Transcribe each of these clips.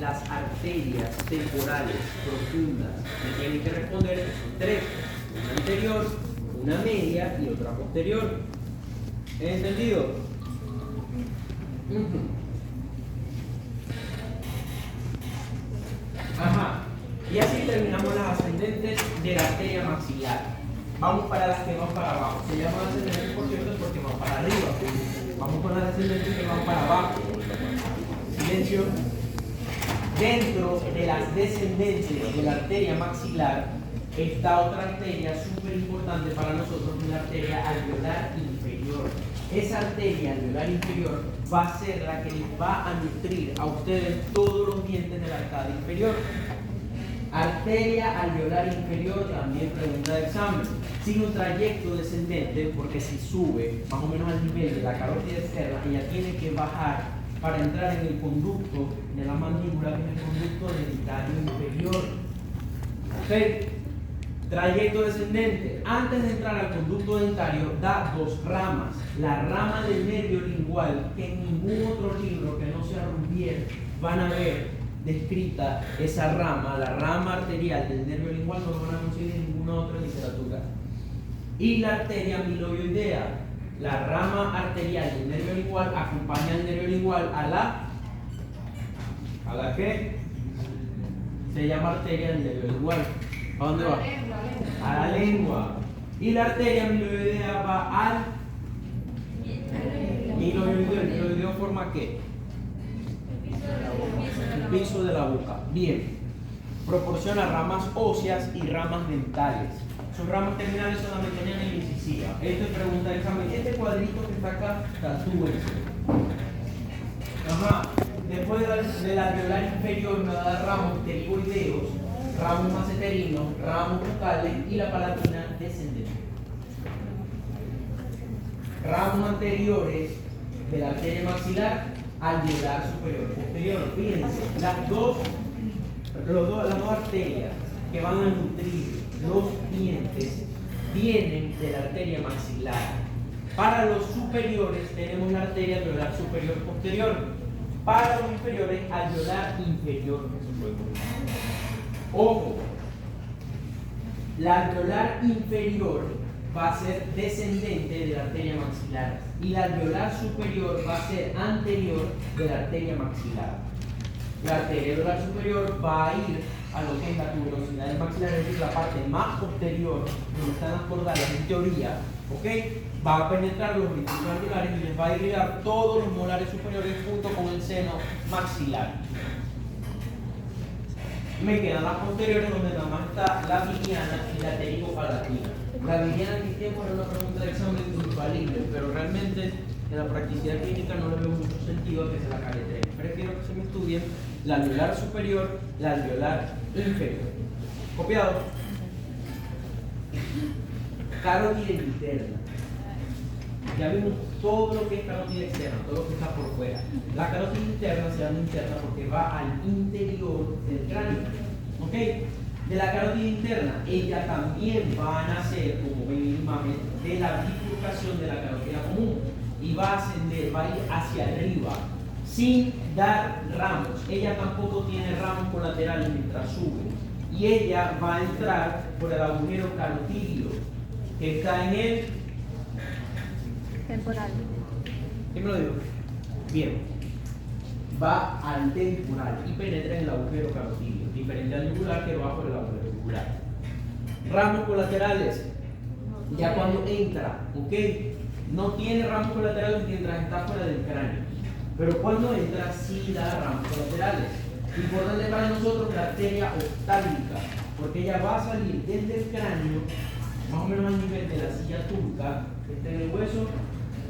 las arterias temporales profundas? Me tienen que responder que son tres: una anterior, una media y otra posterior. ¿Entendido? Ajá. Y así terminamos las ascendentes de la arteria maxilar. Vamos para las que van para abajo. Se llaman ascendentes, por cierto, porque van para arriba. Vamos con las ascendentes que van para abajo. Silencio. Dentro de las descendentes de la arteria maxilar está otra arteria súper importante para nosotros, una arteria alveolar inferior. Esa arteria alveolar inferior va a ser la que les va a nutrir a ustedes todos los dientes de la arcada inferior. Arteria alveolar inferior, también pregunta de examen. Sigue un trayecto descendente, porque si sube más o menos al nivel de la carótida externa, ella tiene que bajar para entrar en el conducto de la mandíbula, que es el conducto dentario inferior. ¿Ok? Trayecto descendente. Antes de entrar al conducto dentario, da dos ramas. La rama del nervio lingual, que en ningún otro libro que no sea Rubier van a ver descrita esa rama, la rama arterial del nervio lingual, no lo van a conseguir en ninguna otra literatura. Y la arteria milobioidea, la rama arterial del nervio lingual, acompaña al nervio lingual a la que se llama arteria del nervio lingual. ¿A dónde va? A la lengua. Y la arteria milobioidea va al milobioideo. ¿El milobioideo forma qué? El piso de la boca. Bien. Proporciona ramas óseas y ramas dentales. Sus ramas terminales son la metoniana y la incisiva. Esto es pregunta de examen. Este cuadrito que está acá, tatúense. Ajá. Después del alveolar inferior me va a dar ramos pterigoideos, ramos maceterinos, ramos bucales y la palatina descendente. Ramos anteriores de la arteria maxilar, alveolar superior posterior. Fíjense, las dos arterias que van a nutrir los dientes vienen de la arteria maxilar. Para los superiores tenemos la arteria alveolar superior posterior. Para los inferiores, alveolar inferior. Ojo, la alveolar inferior va a ser descendente de la arteria maxilar y la alveolar superior va a ser anterior de la arteria maxilar. La arteria alveolar superior va a ir a lo que es la tuberosidad del maxilar, es decir, la parte más posterior, donde están las cordales en teoría, ¿ok? Va a penetrar los orificios alveolares y les va a irrigar todos los molares superiores junto con el seno maxilar. Me quedan las posteriores, donde nada más está la biliana y la pterigopalatina. La biliana en mi tiempo era una pregunta de examen infalible, pero realmente en la practicidad clínica no le veo mucho sentido a que se la caletreen. Prefiero que se me estudien la alveolar superior, la alveolar inferior. ¿Copiado? Carótida interna. Ya vimos todo lo que es carótida externa, todo lo que está por fuera. La carótida interna se llama interna porque va al interior del cráneo. ¿Ok? De la carótida interna, ella también va a nacer, como ven en la imagen, de la bifurcación de la carótida común. Y va a ascender, va a ir hacia arriba, sin dar ramos. Ella tampoco tiene ramos colaterales mientras sube. Y ella va a entrar por el agujero carotídeo, que está en el temporal. ¿Qué me lo digo? Bien. Va al temporal y penetra en el agujero carotídeo, diferente al yugular que va por el agujero yugular. Ramos colaterales, ya cuando entra, ¿ok? No tiene ramos colaterales mientras está fuera del cráneo, pero cuando entra sí da ramos colaterales. Importante para nosotros la arteria oftálmica, porque ella va a salir desde el cráneo, más o menos al nivel de la silla turca, que está en el hueso.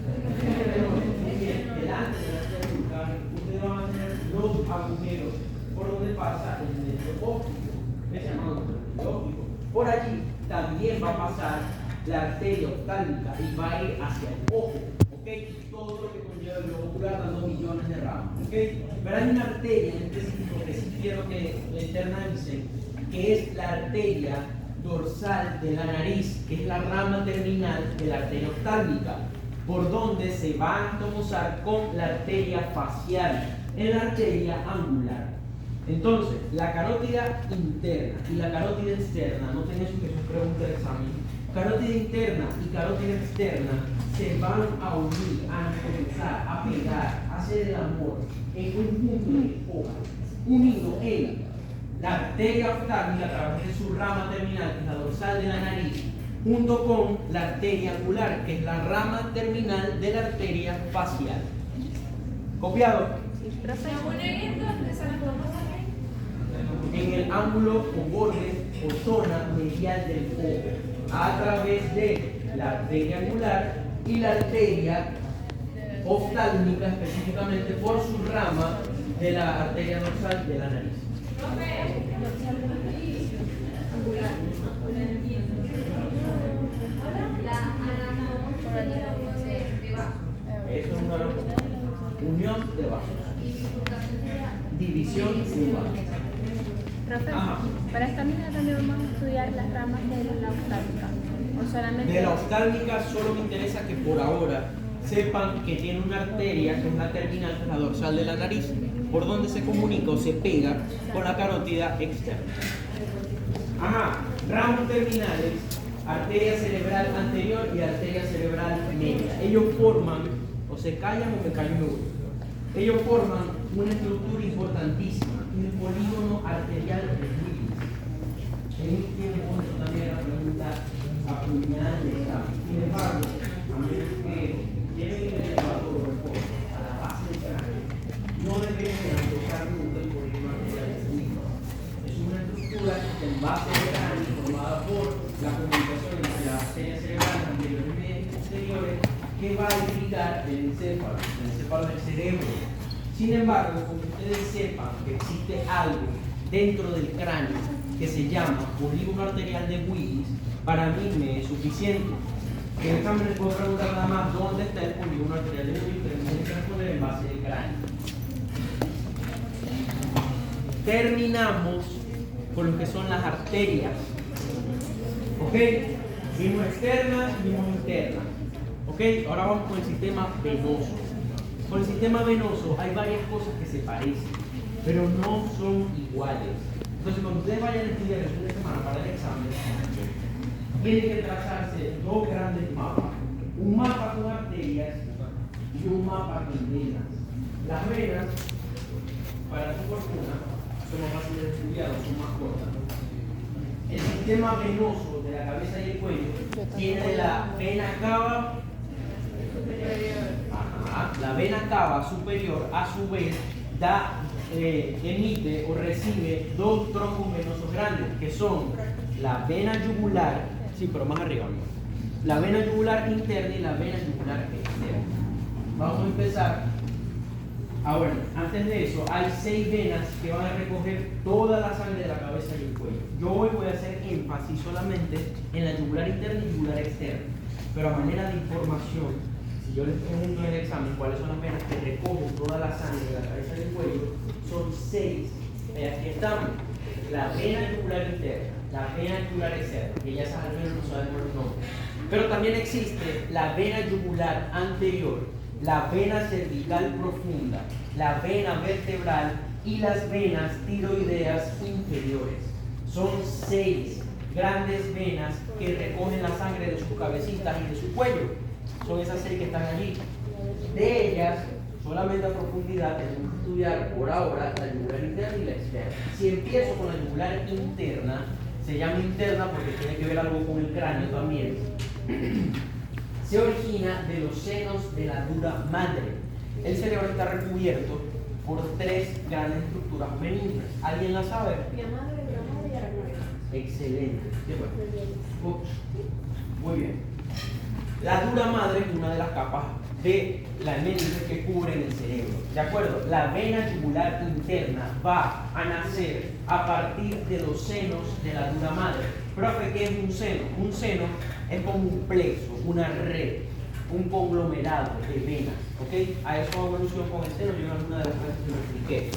Delante de la arteria turca, ustedes van a tener los agujeros por donde pasa el nervio óptico, es llamado nervio óptico. Por allí también va a pasar la arteria oftálmica y va a ir hacia el ojo, ¿ok? Todo lo que conlleva el globo ocular dando millones de ramas, ¿ok? Pero hay una arteria en específico que sí quiero que la internalicen, que es la arteria dorsal de la nariz, que es la rama terminal de la arteria oftálmica, por donde se va a antomosar con la arteria facial, en la arteria angular. Entonces, la carótida interna y la carótida externa, noten eso que es pregunta de examen. Carótida interna y carótida externa se van a unir, a comenzar, a pegar, a hacer el amor en un punto de hoja, unido en la arteria oftálmica a través de su rama terminal, que es la dorsal de la nariz, junto con la arteria angular, que es la rama terminal de la arteria facial. ¿Copiado? En el ángulo o borde o zona medial del ojo, a través de la arteria angular y la arteria oftálmica, específicamente por su rama de la arteria dorsal de la nariz. Eso es una unión de vasos. División de vasos. Profe, para esta unidad también vamos a estudiar las ramas de la oftálmica. O solamente... De la oftálmica solo me interesa que por ahora sepan que tiene una arteria que es la terminal, que es la dorsal de la nariz, por donde se comunica o se pega con la carótida externa. Ramos terminales, arteria cerebral anterior y arteria cerebral media. Ellos forman, o se callan o me callo y me voy. Ellos forman una estructura importantísima, el polígono arterial de Willis. Él tiene también la pregunta abdominal de examen. Sin embargo, a menos que lleven el elevador a la base del cráneo, no deberían tocar nunca el polígono arterial de Willis. Es una estructura en base del cráneo formada por la comunicación entre las arterias cerebrales anteriores, medias y posteriores, que va a irrigar el encéfalo del cerebro. Sin embargo, como ustedes sepan que existe algo dentro del cráneo que se llama polígono arterial de Willis, para mí me es suficiente. En el examen les puedo preguntar nada más dónde está el polígono arterial de Willis, pero tienen que responder en base del cráneo. Terminamos con lo que son las arterias. ¿Ok? Vimos externa y vimos interna. ¿Ok? Ahora vamos con el sistema venoso. Con el sistema venoso hay varias cosas que se parecen, pero no son iguales. Entonces, cuando ustedes vayan a estudiar el fin de semana para el examen, tienen que trazarse dos grandes mapas. Un mapa con arterias y un mapa con venas. Las venas, para tu fortuna, son más fáciles de estudiar, son más cortas. El sistema venoso de la cabeza y el cuello tiene de la vena cava. La vena cava superior, a su vez, emite o recibe dos troncos venosos grandes, que son la vena yugular, sí, pero más arriba, la vena yugular interna y la vena yugular externa. Vamos a empezar. Bueno, antes de eso, hay 6 venas que van a recoger toda la sangre de la cabeza y el cuello. Yo hoy voy a hacer énfasis solamente en la yugular interna y yugular externa, pero a manera de información, si yo les pregunto en el examen cuáles son las venas que recogen toda la sangre de la cabeza y el cuello, son 6. Aquí estamos. La vena yugular interna, la vena yugular externa, que ya esas venas no sabemos el nombre. Pero también existe la vena yugular anterior, la vena cervical profunda, la vena vertebral y las venas tiroideas inferiores. Son 6 grandes venas que recogen la sangre de sus cabecitas y de su cuello. Son esas 6 que están allí. De ellas, solamente a profundidad tenemos que estudiar por ahora la yugular interna y la externa. Si empiezo con la yugular interna, se llama interna porque tiene que ver algo con el cráneo también. Se origina de los senos de la dura madre. El cerebro está recubierto por 3 grandes estructuras benignas. ¿Alguien la sabe? Excelente. Qué bueno. Muy bien. La dura madre es una de las capas de la médula que cubren el cerebro. ¿De acuerdo? La vena yugular interna va a nacer a partir de los senos de la dura madre. Profe, ¿qué es un seno? Un seno es como un plexo, una red, un conglomerado de venas. ¿Ok? A eso hago alusión con el seno, yo en alguna de las clases que lo expliqué.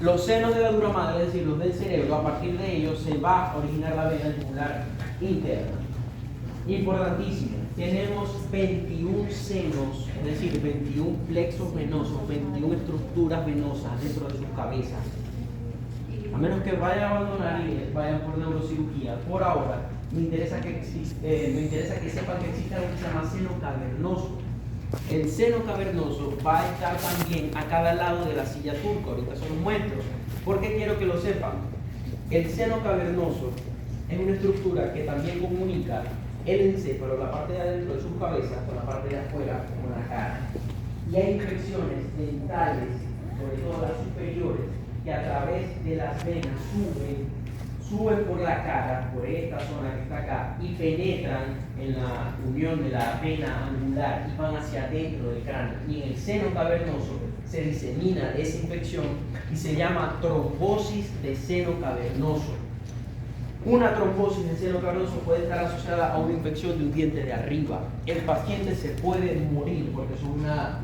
Los senos de la dura madre, es decir, los del cerebro, a partir de ellos se va a originar la vena yugular interna. Importantísimo. tenemos 21 senos, es decir, 21 plexos venosos, 21 estructuras venosas dentro de sus cabezas. A menos que vayan a abandonar y vayan por neurocirugía, por ahora me interesa que sepan que existe algo que se llama seno cavernoso. El seno cavernoso va a estar también a cada lado de la silla turca. Ahorita se los muestro. ¿Por qué quiero que lo sepan? El seno cavernoso es una estructura que también comunica el encéfalo, la parte de adentro de su cabeza, con la parte de afuera, con la cara. Y hay infecciones dentales, sobre todo las superiores, que a través de las venas suben por la cara, por esta zona que está acá, y penetran en la unión de la vena angular y van hacia adentro del cráneo. Y en el seno cavernoso se disemina esa infección y se llama trombosis de seno cavernoso. Una trombosis de seno cavernoso puede estar asociada a una infección de un diente de arriba. El paciente se puede morir porque es una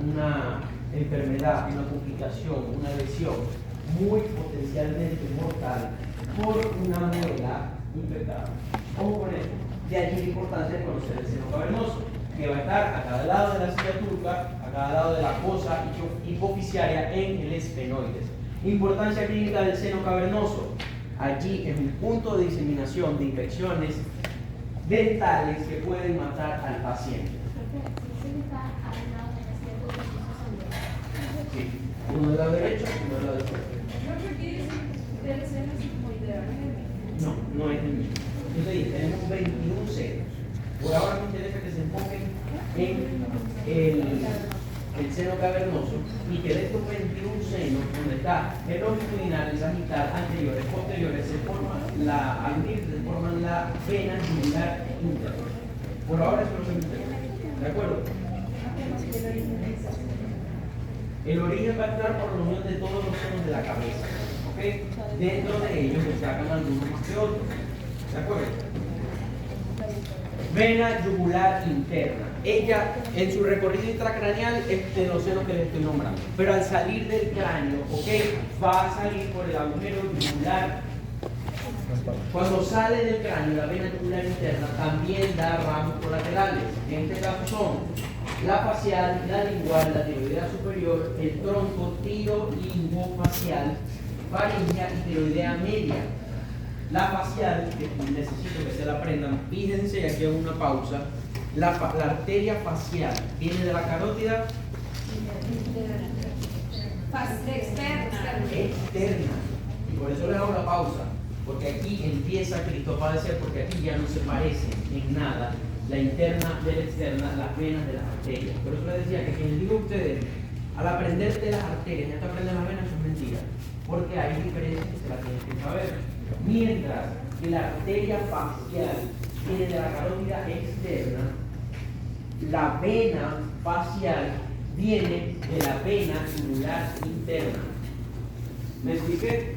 enfermedad, una complicación, una lesión muy potencialmente mortal por una muela infectada. ¿Cómo con esto? De allí la importancia de conocer el seno cavernoso, que va a estar a cada lado de la silla turca, a cada lado de la fosa hipofisiaria en el esfenoides. Importancia clínica del seno cavernoso. Allí es un punto de diseminación de infecciones dentales que pueden matar al paciente. Sí, uno del lado derecho y uno del lado izquierdo. No, no es el mismo. Yo te dije, tenemos 21 senos. Por ahora me interesa que se enfoquen en el seno cavernoso y que de estos 21 senos, donde está el longitudinal, el sagital, anteriores, posteriores, se forman al unir, se forman la vena yugular interna. Por ahora eso no se me interesa. ¿De acuerdo? El origen va a estar por la unión de todos los senos de la cabeza. ¿Okay? Dentro de ellos destacan algunos más que otros. ¿De acuerdo? Vena yugular interna. Ella, en su recorrido intracraneal, es de los senos que les estoy nombrando. Pero al salir del cráneo, va a salir por el agujero yugular. Cuando sale del cráneo, la vena yugular interna también da ramos colaterales. En este caso son la facial, la lingual, la tiroidea superior, el tronco tirolingofacial, faríngea y tiroidea media. La facial, que necesito que se la aprendan, fíjense, aquí hago una pausa. La arteria facial viene de la carótida externa. Y por eso le hago la pausa, porque aquí empieza Cristo a padecer, porque aquí ya no se parecen en nada la interna de la externa, las venas de las arterias. Por eso les decía que quien les digo a ustedes, al aprender de las arterias, ya te aprenden las venas, eso es mentira, porque hay diferencias que se las tienen que saber. Mientras que la arteria facial viene de la carótida externa, la vena facial viene de la vena yugular interna. ¿Me expliqué?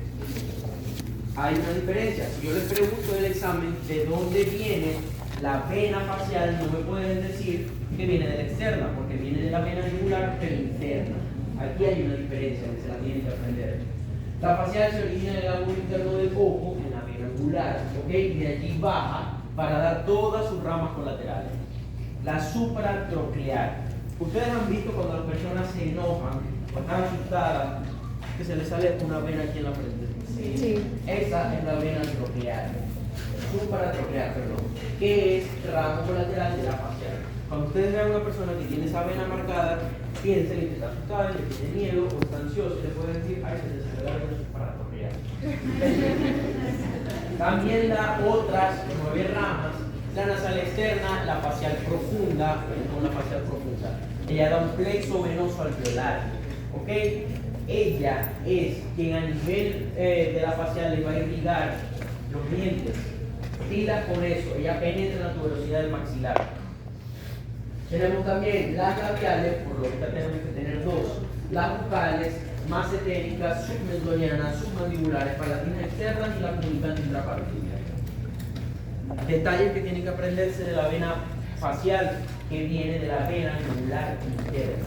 Hay una diferencia. Si yo les pregunto en el examen de dónde viene la vena facial, no me pueden decir que viene de la externa, porque viene de la vena yugular pero interna. Aquí hay una diferencia que se la tienen que aprender. La facial se origina en el ángulo interno del ojo, en la vena angular, y de allí baja para dar todas sus ramas colaterales. La supratroclear. Ustedes han visto cuando las personas se enojan o están asustadas que se les sale una vena aquí en la frente. Sí. Esa es la vena troclear. Supratroclear, perdón. Que es ramo colateral de la facial. Cuando ustedes vean a una persona que tiene esa vena marcada, piensen que está asustada, que tiene miedo o está ansioso, y le pueden decir, ay, se les sale la vena supratroclear. También da otras 9 ramas. La nasal externa, la facial profunda, con la facial profunda. Ella da un plexo venoso alveolar. Ella es quien a nivel de la facial le va a irrigar los dientes. Pila con eso, ella penetra en la tuberosidad del maxilar. Tenemos también las labiales, por lo que tenemos que tener 2. Las bucales, macetéricas, submendonianas, submandibulares, palatinas externas y la comunicante intrapartida. Detalles que tienen que aprenderse de la vena facial, que viene de la vena yugular interna,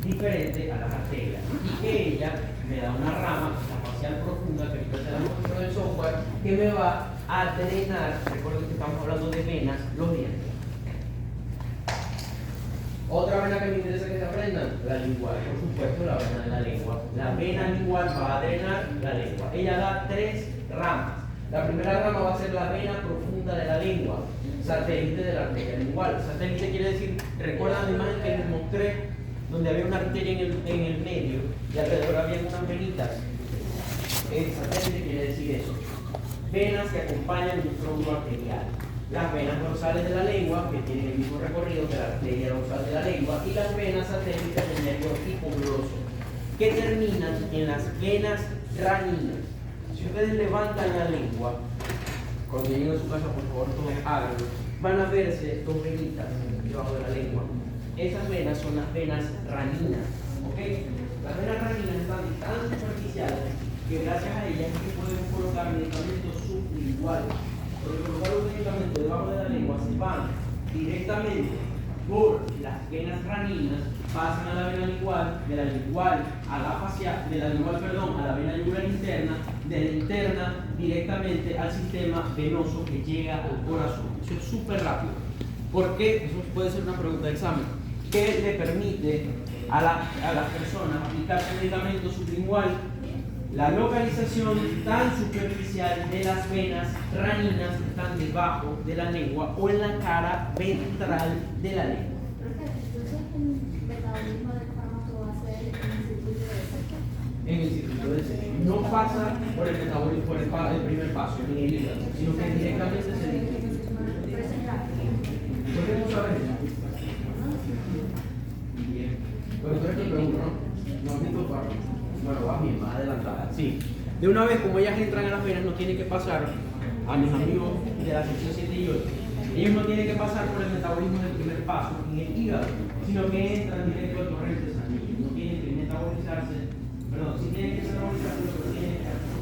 diferente a las arterias, y que ella me da una rama, la facial profunda, que ahorita se la muestro del software, que me va a drenar, recuerden que estamos hablando de venas, los dientes. que aprendan? La lingual, por supuesto, la vena de la lengua. La vena lingual va a drenar la lengua. Ella da 3 ramas. La primera rama va a ser la vena profunda de la lengua, satélite de la arteria lingual. Satélite quiere decir, ¿recuerdan la imagen que les mostré? Donde había una arteria en el medio y alrededor había unas venitas. El satélite quiere decir eso. Venas que acompañan el tronco arterial. Las venas dorsales de la lengua, que tienen el mismo recorrido que la arteria dorsal de la lengua, y las venas satélites del nervio hipogloso, que terminan en las venas raninas. Si ustedes levantan la lengua, cuando lleguen a su casa, por favor, todos háganlo, van a verse 2 venitas debajo de la lengua. Esas venas son las venas raninas, ¿ok? Las venas raninas están tan superficiales que gracias a ellas es que podemos colocar medicamentos sublinguales. Porque colocar un medicamento debajo de la lengua se van directamente por las venas raninas, pasan a la vena lingual, de la lingual a la facial, de la lingual, perdón, a la vena yugular interna, de la interna directamente al sistema venoso que llega al corazón. Eso es súper rápido. ¿Por qué? Eso puede ser una pregunta de examen. ¿Qué le permite a las personas aplicarse medicamento sublingual? La localización tan superficial de las venas raninas que están debajo de la lengua o en la cara ventral de la lengua. Entonces, el metabolismo del fármaco va a ser en el circuito de Secchi. En el circuito de Secchi. No pasa por el metabolismo, por el primer paso, en el hígado, sino que directamente se dirige. ¿Podemos saber eso? Bien. Bueno, entonces te pregunto, ¿no? ¿No has visto fármaco? Bueno, va bien, más adelantada. Sí. De una vez, como ellas entran a las venas, no tienen que pasar a mis amigos de la sección 7 y 8. Ellos no tienen que pasar por el metabolismo del primer paso en el hígado, sino que entran directo al torrente sanguíneo. No tienen que metabolizarse, perdón, sí tienen que metabolizarse, pero tienen que hacerlo.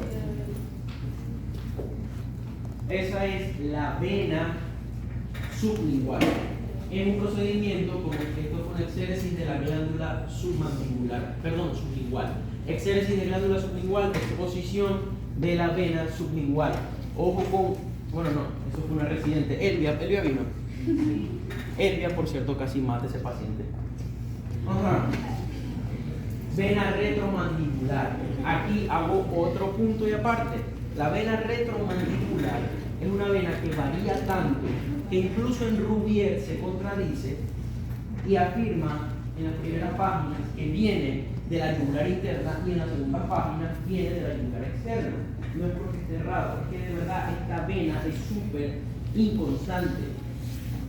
Esa es la vena sublingual. En un procedimiento como esto con exéresis de la glándula submandibular, perdón, sublingual. Exéresis de glándula sublingual, exposición de la vena sublingual. Ojo con, bueno, no, eso fue una residente. Elvia vino. Elvia, por cierto, casi mata a ese paciente. Ajá. Vena retromandibular. Aquí hago otro punto y aparte. La vena retromandibular es una vena que varía tanto que incluso en Rubier se contradice y afirma en las primeras páginas que viene de la yugular interna y en la segunda página viene de la yugular externa. No es porque esté errado, es que de verdad esta vena es súper inconstante,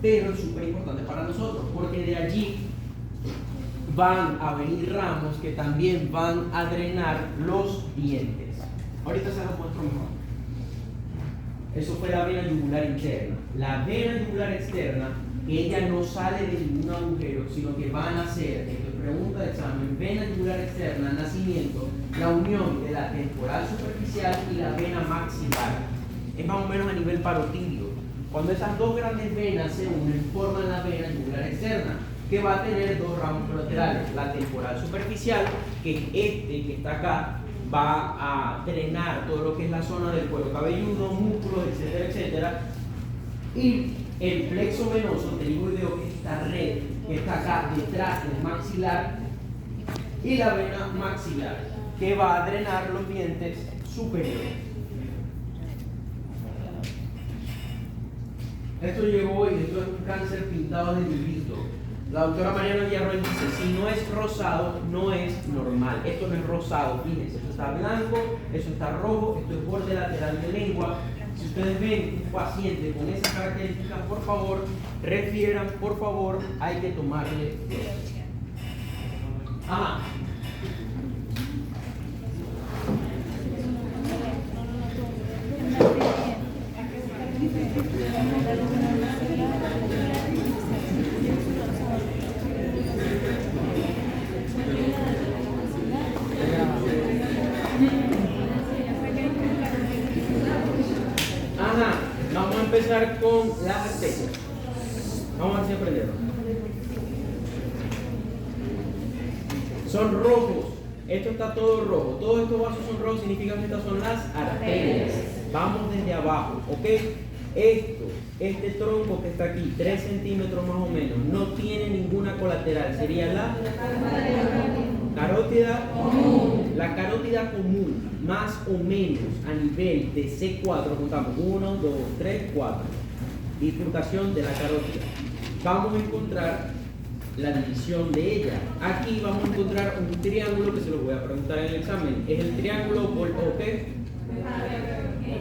pero es súper importante para nosotros, porque de allí van a venir ramos que también van a drenar los dientes. Ahorita se los muestro mejor. Eso fue la vena yugular interna. La vena yugular externa, ella no sale de ningún agujero, sino que van a ser, esto es pregunta de examen, vena yugular externa, nacimiento, la unión de la temporal superficial y la vena maxilar. Es más o menos a nivel parotidio. Cuando esas dos grandes venas se unen, forman la vena yugular externa, que va a tener 2 ramos colaterales. La temporal superficial, que es este que está acá, va a drenar todo lo que es la zona del cuero cabelludo, músculos, etcétera, etcétera. Y el plexo venoso, pterigoideo, que es esta red que está acá detrás del maxilar, y la vena maxilar, que va a drenar los dientes superiores. Esto llegó y esto es un cáncer pintado de vivito. La doctora Mariana Villarroel dice, si no es rosado, no es normal. Esto no es rosado, fíjense, esto está blanco, esto está rojo, esto es borde lateral de lengua. Si ustedes ven un paciente con esas características, por favor, refieran, por favor, hay que tomarle. Ajá. Vamos a empezar con las arterias. Vamos a ver si aprendemos. Son rojos. Esto está todo rojo. Todos estos vasos son rojos, significa que estas son las arterias. Vamos desde abajo, ¿ok? Este tronco que está aquí, 3 centímetros más o menos, no tiene ninguna colateral. Sería la carótida común. La carótida común, más o menos a nivel de C4, contamos 1, 2, 3, 4. Bifurcación de la carótida. Vamos a encontrar la división de ella. Aquí vamos a encontrar un triángulo que se lo voy a preguntar en el examen. ¿Es el triángulo por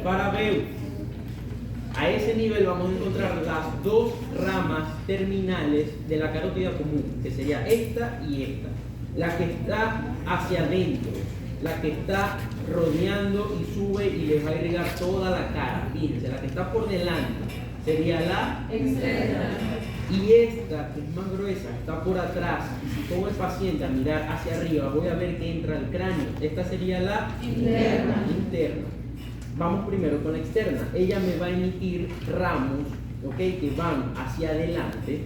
Parabeus? A ese nivel vamos a encontrar las dos ramas terminales de la carótida común, que sería esta y esta. La que está hacia adentro, la que está rodeando y sube y les va a irrigar toda la cara. Fíjense, la que está por delante sería la externa. Y esta, que es más gruesa, está por atrás. Y si pongo el paciente a mirar hacia arriba, voy a ver que entra el cráneo. Esta sería la interna. Vamos primero con la externa. Ella me va a emitir ramos, ¿ok?, que van hacia adelante,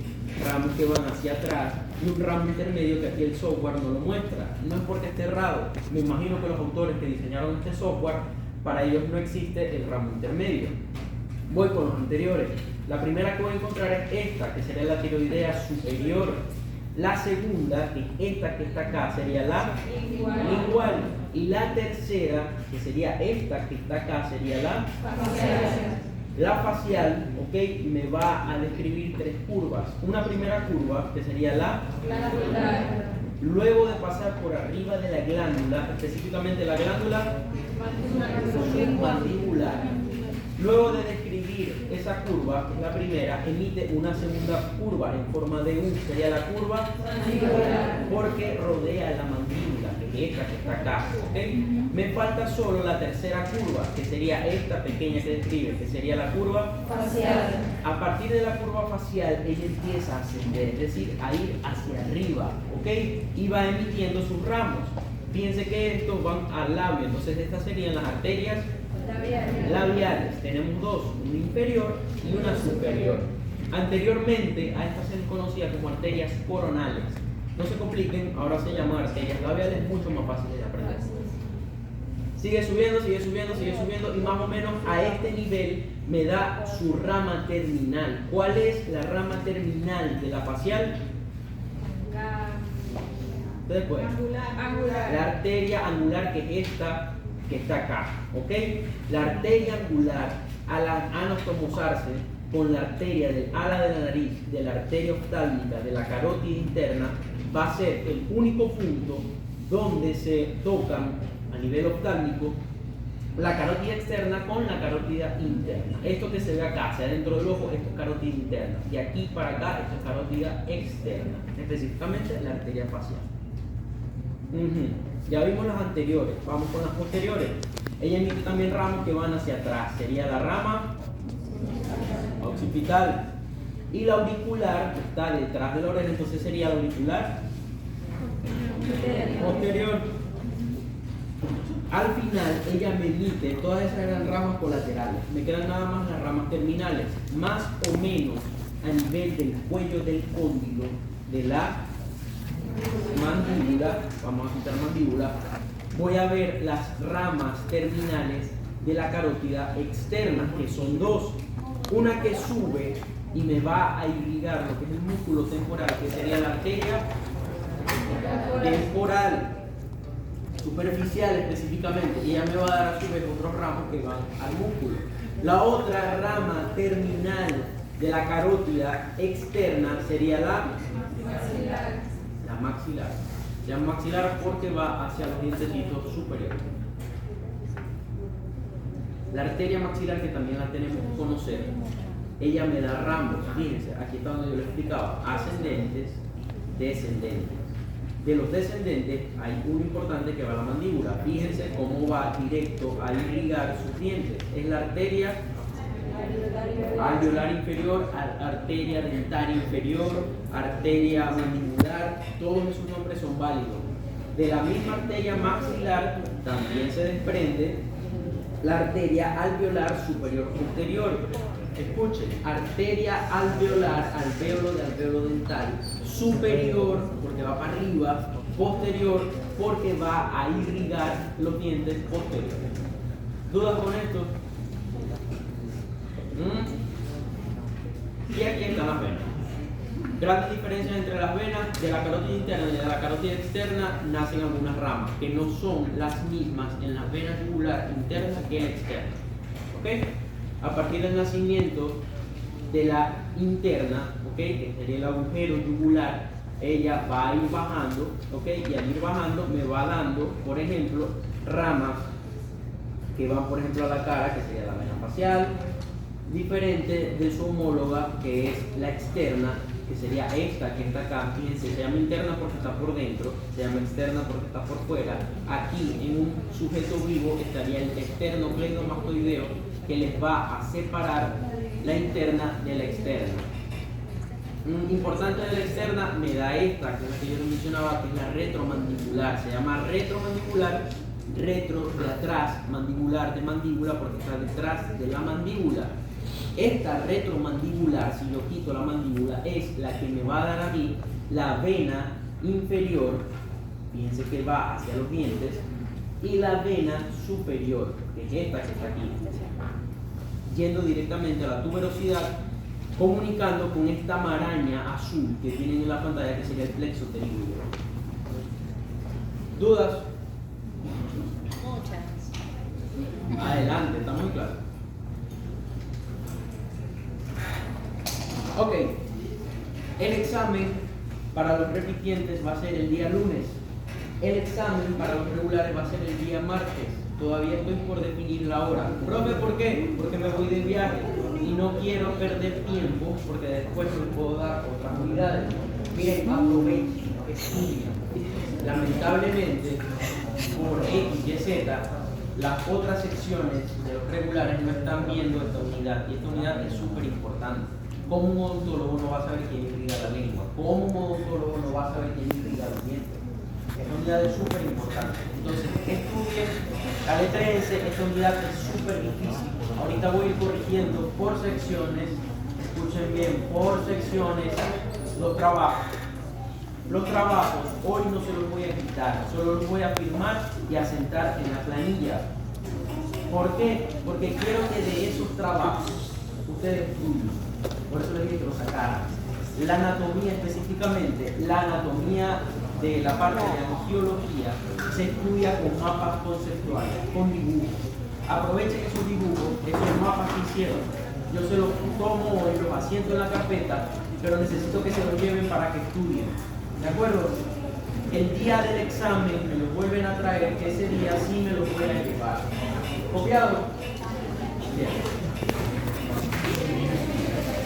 ramos que van hacia atrás, y un ramo intermedio que aquí el software no lo muestra. No es porque esté errado. Me imagino que los autores que diseñaron este software, para ellos no existe el ramo intermedio. Voy con los anteriores. La primera que voy a encontrar es esta, que sería la tiroidea superior. La segunda, que esta que está acá, sería la lingual. Y la tercera, que sería esta que está acá, sería la facial. La facial, ok, me va a describir 3 curvas. Una primera curva, que sería la glándula. Luego de pasar por arriba de la glándula, específicamente la glándula mandibular. Luego de describir esa curva, que es la primera, emite una segunda curva en forma de U, sería la curva mandibular, porque rodea la mandíbula, que es esta que está acá, ¿ok? Me falta solo la tercera curva, que sería esta pequeña que describe, que sería la curva facial. A partir de la curva facial, ella empieza a ascender, es decir, a ir hacia arriba, ¿ok? Y va emitiendo sus ramos. Fíjense que estos van al labio, entonces estas serían las arterias labiales. Tenemos dos, una inferior y una superior. Anteriormente a estas se les conocía como arterias coronales. No se compliquen, ahora se llama arterias labiales, mucho más fácil de aprender. Sigue subiendo, sigue subiendo, sigue subiendo, y más o menos a este nivel me da su rama terminal. ¿Cuál es la rama terminal de la facial? Después, la arteria angular, que es esta que está acá, ¿ok? La arteria angular, al anastomosarse con la arteria del ala de la nariz, de la arteria oftálmica, de la carótida interna, va a ser el único punto donde se tocan a nivel oftálmico la carótida externa con la carótida interna. Esto que se ve acá, hacia adentro del ojo, esto es carótida interna, y aquí para acá, esto es carótida externa, específicamente la arteria facial. Ya vimos las anteriores, vamos con las posteriores. Ella emite también ramos que van hacia atrás, sería la rama occipital, y la auricular, que está detrás de la oreja, entonces sería la auricular posterior. Al final ella me emite, todas esas eran ramas colaterales, me quedan nada más las ramas terminales, más o menos a nivel del cuello del cóndilo de la mandíbula. Vamos a quitar mandíbula. Voy a ver las ramas terminales de la carótida externa, que son dos. Una que sube y me va a irrigar lo que es el músculo temporal, que sería la arteria temporal superficial específicamente, y ella me va a dar a su vez otros ramos que van al músculo. La otra rama terminal de la carótida externa sería la maxilar. Se llama maxilar porque va hacia los dientecitos superiores. La arteria maxilar, que también la tenemos que conocer, ella me da ramos. Fíjense, aquí está donde yo lo explicaba: ascendentes, descendentes. De los descendentes hay uno importante que va a la mandíbula. Fíjense cómo va directo a irrigar sus dientes. Es la arteria alveolar inferior, arteria dentaria inferior, arteria mandibular. Todos esos nombres son válidos. De la misma arteria maxilar también se desprende la arteria alveolar superior posterior. Escuchen, arteria alveolar, alvéolo de alvéolo dental, superior porque va para arriba, posterior porque va a irrigar los dientes posteriores. ¿Dudas con esto? Grandes diferencias entre las venas de la carótida interna y de la carótida externa, nacen algunas ramas que no son las mismas en la vena yugular interna que en la externa. ¿Ok? A partir del nacimiento de la interna, ¿ok?, que sería el agujero yugular, ella va a ir bajando, ¿ok? Y al ir bajando me va dando, por ejemplo, ramas que van, por ejemplo, a la cara, que sería la vena facial, diferente de su homóloga, que es la externa, que sería esta que está acá. Fíjense, se llama interna porque está por dentro, se llama externa porque está por fuera. Aquí, en un sujeto vivo, estaría el esternocleidomastoideo, que les va a separar la interna de la externa. Importante de la externa me da esta, que es la que yo les mencionaba, que es la retromandibular. Se llama retromandibular, retro de atrás, mandibular de mandíbula, porque está detrás de la mandíbula. Esta retromandibular, si yo quito la mandíbula, es la que me va a dar a mí la vena inferior, fíjense que va hacia los dientes, y la vena superior, que es esta que está aquí, yendo directamente a la tuberosidad, comunicando con esta maraña azul que tienen en la pantalla, que sería el plexo pterigúleo. ¿Dudas? Muchas. Adelante, está muy claro. Ok, el examen para los repitientes va a ser el día lunes. El examen para los regulares va a ser el día martes. Todavía estoy por definir la hora. Profe, ¿por qué? Porque me voy de viaje y no quiero perder tiempo, porque después les puedo dar otras unidades. Miren, aprovechen, estudien. Lamentablemente, por X y Z, las otras secciones de los regulares no están viendo esta unidad, y esta unidad es súper importante. ¿Cómo un odontólogo no va a saber quién irriga la lengua? ¿Cómo un odontólogo no va a saber quién irriga los dientes? Esta unidad es súper importante. Entonces, estudien, caletréense, esta unidad es súper difícil. Ahorita voy a ir corrigiendo por secciones, escuchen bien, por secciones, los trabajos. Los trabajos hoy no se los voy a quitar, solo los voy a firmar y a sentar en la planilla. ¿Por qué? Porque quiero que de esos trabajos ustedes estudien. Por eso les dije que lo sacaran. La anatomía específicamente, la anatomía de la parte de angiología se estudia con mapas conceptuales, con dibujos. Aprovechen esos dibujos, esos mapas que hicieron. Yo se los tomo y los asiento en la carpeta, pero necesito que se los lleven para que estudien. ¿De acuerdo? El día del examen me lo vuelven a traer, que ese día sí me lo voy a llevar. ¿Copiado? Bien.